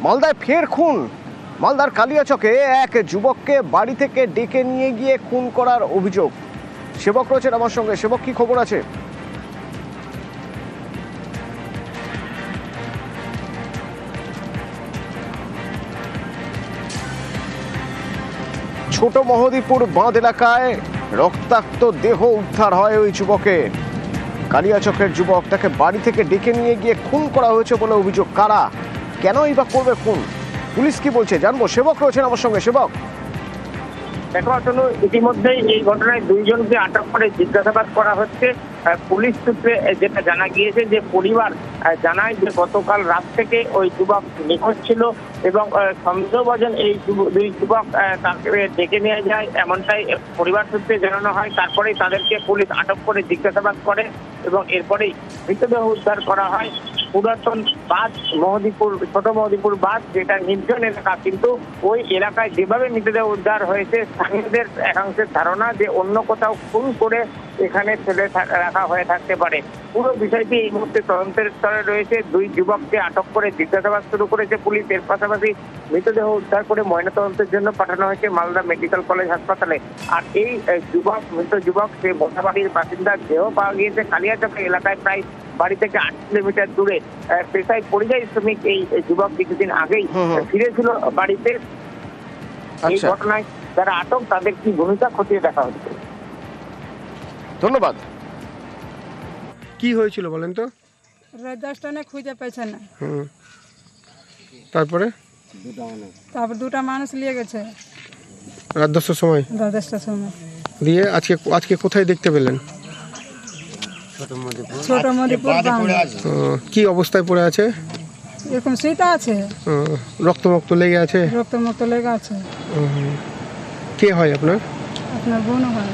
মালদায় ফের খুন। মালদার কালিয়াচকে এক যুবককে বাড়ি থেকে ডেকে নিয়ে গিয়ে খুন করার অভিযোগ। সেবক রয়েছেন আমার সঙ্গে। সেবক, কি খবর আছে? ছোট মহদীপুর বাঁধ এলাকায় রক্তাক্ত দেহ উদ্ধার হয় ওই যুবকের। কালিয়াচকের যুবক, তাকে বাড়ি থেকে ডেকে নিয়ে গিয়ে খুন করা হয়েছে বলে অভিযোগ। কারা, কেনই বা করবে খুন, পুলিশ কি বলছে জানবো। সেবক রয়েছেন আমার সঙ্গে। সেবক, দেখো আসলে ইতিমধ্যেই এই ঘটনায় দুইজনকে আটক করে জিজ্ঞাসাবাদ করা হচ্ছে। পুলিশ সূত্রে যেটা জানা গিয়েছে যে পরিবার জানায় যে গতকাল রাত থেকে ওই যুবক নিখোঁজ ছিল এবং সন্দেহভাজন এই দুই যুবক তাকে ডেকে নিয়ে যায়, এমনটাই পরিবার সূত্রে জানানো হয়। তারপরেই তাদেরকে পুলিশ আটক করে জিজ্ঞাসাবাদ করে এবং এরপরেই মৃতদেহ উদ্ধার করা হয়। পুরাতন বাঁধ মহদীপুর, ছোট মহদীপুর বাঁধ, যেটা নির্জন এলাকা, কিন্তু ওই এলাকায় যেভাবে মৃতদেহ উদ্ধার হয়েছে স্থানীয়দের একাংশের ধারণা যে অন্য কোথাও খুন করে এখানে ফেলে রাখা হয়ে থাকতে পারে। পুরো বিষয়টি এই মুহূর্তে তদন্তের স্তরে রয়েছে। দুই যুবককে আটক করে জিজ্ঞাসাবাদ শুরু করেছে পুলিশ। এর পাশাপাশি মৃতদেহ উদ্ধার করে ময়নাতদন্তের জন্য পাঠানো হয়েছে মালদা মেডিকেল কলেজ হাসপাতালে। আর এই যুবক, মৃত যুবক, সে মোথাবাড়ির বাসিন্দা। দেহ পাওয়া গিয়েছে কালিয়াচক এলাকায়, প্রায় বাড়ি থেকে 8 কিলোমিটার দূরে। পেশায় পরিযায়ী শ্রমিক এই যুবক কিছুদিন আগেই ফিরেছিল বাড়িতে। এই ঘটনায় যারা আটক তাদের কি ভূমিকা খতিয়ে দেখা হচ্ছে। ধন্যবাদ। কি হয়েছিল বলেন তো? রাত 10টা খুঁজে পাইছে না। তারপরে দুটা মানুষ নিয়ে গেছে রাত 10টার সময়। রাত 10টার সময় দিয়ে আজকে কোথায় দেখতে পেলেন? ছোট মদিপুর বাঁধ। কি অবস্থায় পড়ে আছে? এরকম সেটা আছে, রক্তমুক্ত লেগে আছে। রক্ত লেগে আছে। কে হয় আপনার? আপনার বোন হয়।